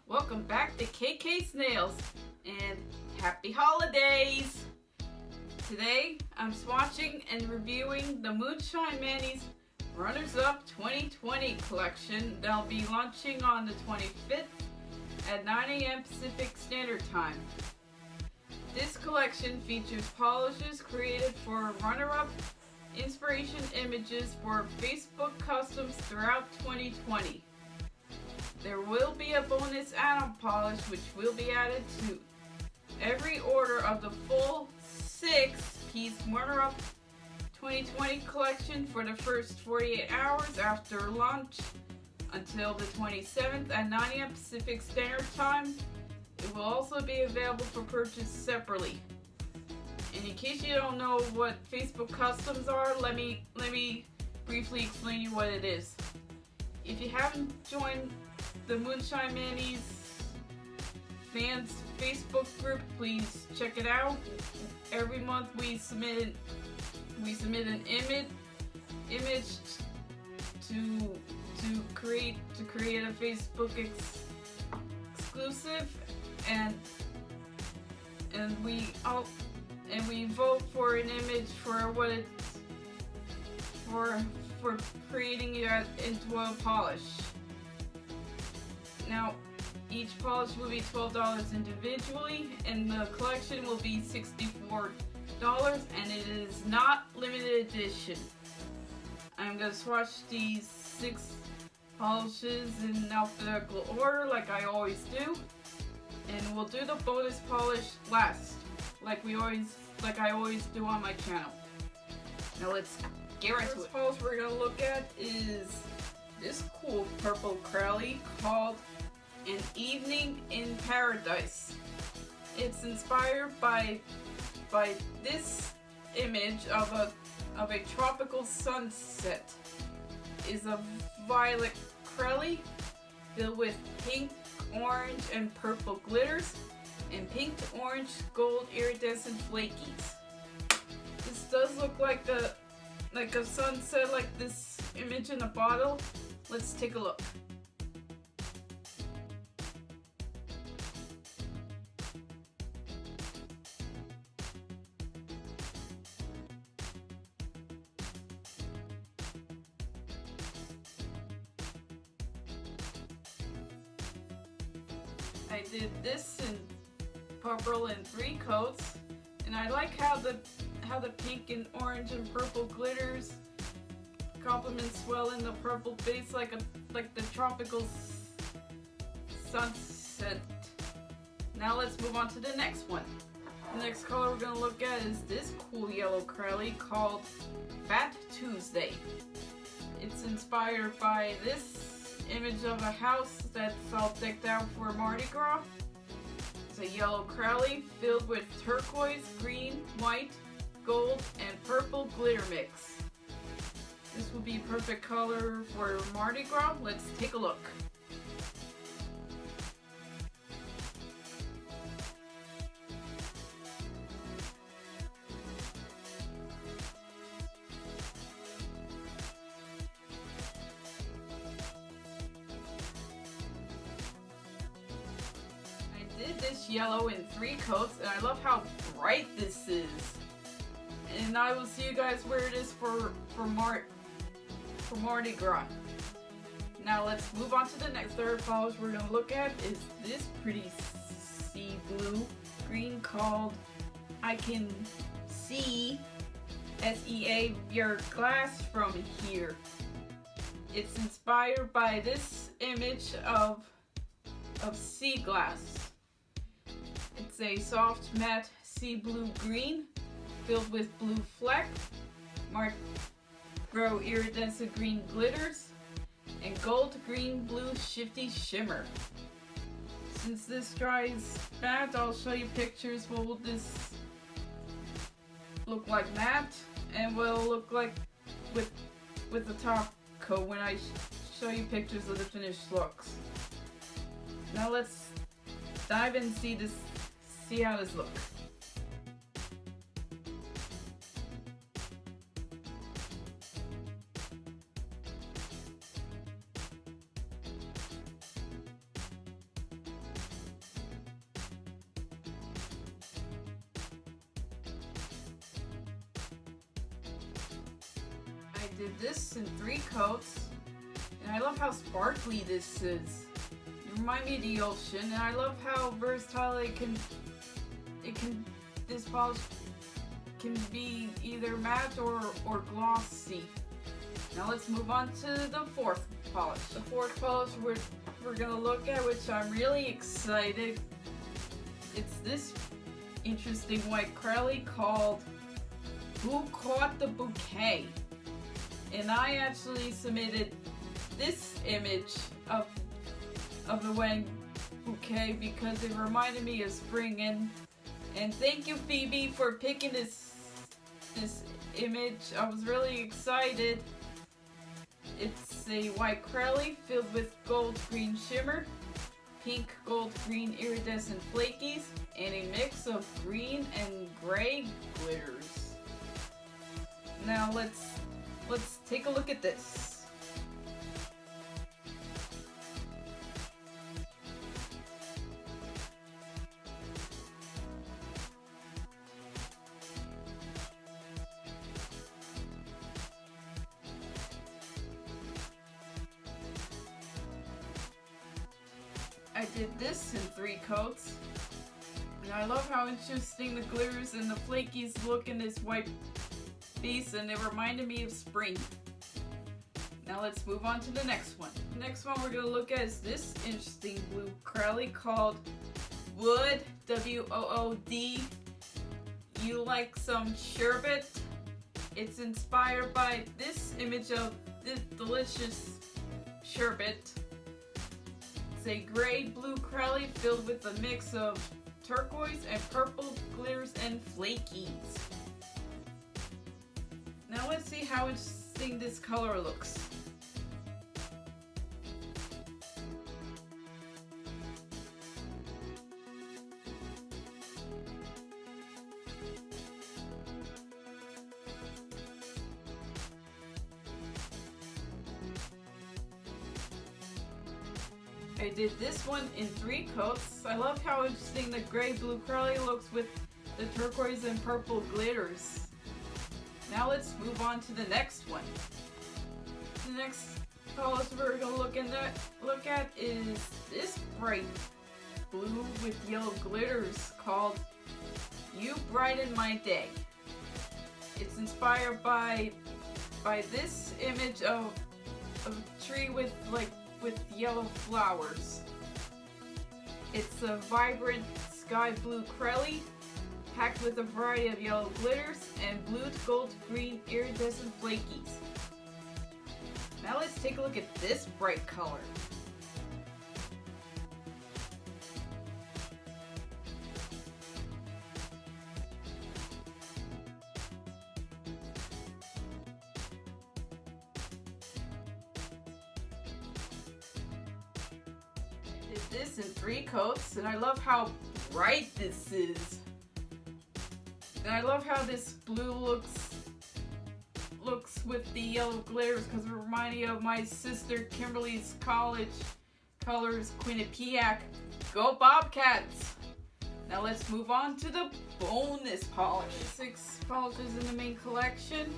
Welcome back to KK Snails and happy holidays! Today I'm swatching and reviewing the Moonshine Manny's Runners-Up 2020 collection that'll be launching on the 25th at 9 a.m. Pacific Standard Time. This collection features polishes created for runner-up inspiration images for Facebook customs throughout 2020. There will be a bonus add-on polish which will be added to every order of the full 6-piece runner-up 2020 collection for the first 48 hours after launch until the 27th at 9 a.m. Pacific Standard Time. It will also be available for purchase separately. And in case you don't know what Facebook customs are, let me briefly explain you what it is. If you haven't joined the Moonshine Manny's fans Facebook group, please check it out. Every month we submit an image to create a Facebook exclusive, and we vote for an image for what it's for creating it into a polish. Now, each polish will be $12 individually, and the collection will be $64, and it is not limited edition. I'm going to swatch these 6 polishes in alphabetical order like I always do, and we'll do the bonus polish last, like I always do on my channel. Now let's get right to it. The first polish we're going to look at is this cool purple crowley called An Evening in Paradise. It's inspired by this image of a tropical sunset. Is a violet crowley filled with pink, orange, and purple glitters, and pink to orange gold iridescent flakies. This does look like a sunset, like this image in a bottle. Let's take a look. I did this in purple in 3 coats, and I like how the pink and orange and purple glitters complements well in the purple base, like the tropical sunset. Now let's move on to the next one. The next color we're going to look at is this cool yellow crowley called Fat Tuesday. It's inspired by this image of a house that's all decked out for Mardi Gras. It's a yellow crowley filled with turquoise, green, white, gold, and purple glitter mix. This will be a perfect color for Mardi Gras. Let's take a look. I did this yellow in 3 coats, and I love how bright this is. And I will see you guys where it is for Mardi Gras. Now let's move on to the next third polish we're going to look at is this pretty sea blue green called I Can See SEA Your Glass From Here. It's inspired by this image of sea glass. It's a soft matte sea blue green filled with blue fleck, micro iridescent green glitters, and gold green blue shifty shimmer. Since this dries matte, I'll show you pictures what will this look like matte, and what it'll look like with the top coat when I show you pictures of the finished looks. Now let's dive in and see how this looks. did this in 3 coats, and I love how sparkly this is. You remind me of the ocean, and I love how versatile this polish can be either matte or glossy. Now let's move on to the 4th polish. The 4th polish we're gonna look at, which I'm really excited. It's this interesting white acrylic called Who Caught the Bouquet? And I actually submitted this image of the wedding bouquet because it reminded me of spring, and thank you, Phoebe, for picking this image. I was really excited. It's a white acrylic filled with gold green shimmer, pink gold green iridescent flakies, and a mix of green and gray glitters. Now let's take a look at this. I did this in 3 coats, and I love how interesting the glitters and the flakies look in this white piece, and it reminded me of spring. Now let's move on to the next one. The next one we're going to look at is this interesting blue acrylic called Wood, W-O-O-D. You like some sherbet? It's inspired by this image of this delicious sherbet. It's a gray-blue acrylic filled with a mix of turquoise and purple glitters and flakies. Now let's see how interesting this color looks. I did this one in 3 coats. I love how interesting the gray-blue acrylic looks with the turquoise and purple glitters. Now let's move on to the next one. The next polish we're going to look at is this bright blue with yellow glitters called You Brighten My Day. It's inspired by this image of a tree with yellow flowers. It's a vibrant sky blue acrylic packed with a variety of yellow glitters and blue to gold green iridescent flakies. Now let's take a look at this bright color. Did this in 3 coats, and I love how bright this is. And I love how this blue looks with the yellow glitters because it reminds me of my sister Kimberly's college colors, Quinnipiac. Go Bobcats! Now let's move on to the bonus polish. 6 polishes in the main collection.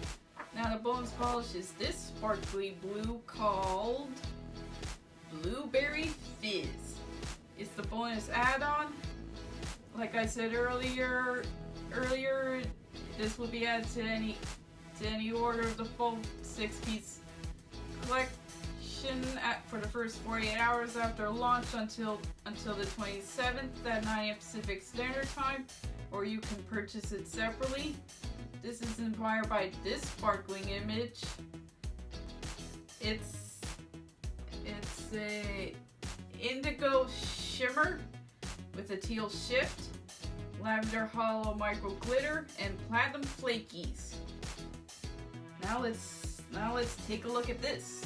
Now the bonus polish is this sparkly blue called Blueberry Fizz. It's the bonus add-on. Like I said earlier, this will be added to any order of the full 6-piece collection for the first 48 hours after launch until the 27th at 9 a.m. Pacific Standard Time, or you can purchase it separately. This is inspired by this sparkling image. It's a indigo shimmer with a teal shift, lavender hollow micro glitter, and platinum flakies. Now let's take a look at this.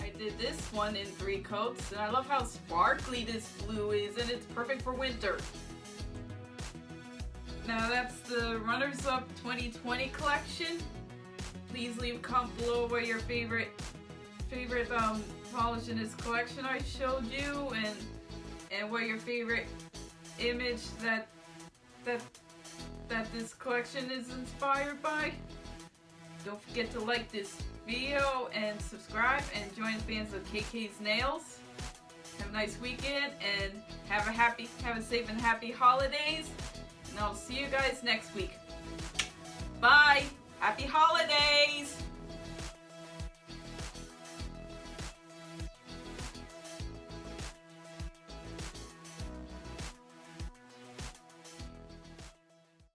I did this one in 3 coats, and I love how sparkly this blue is, and it's perfect for winter. Now that's the Runners Up 2020 collection. Please leave a comment below what your favorite polish in this collection I showed you, and what your favorite image that this collection is inspired by. Don't forget to like this video and subscribe and join fans of KK's Nails. Have a nice weekend and have a safe and happy holidays. And I'll see you guys next week. Bye. Happy holidays.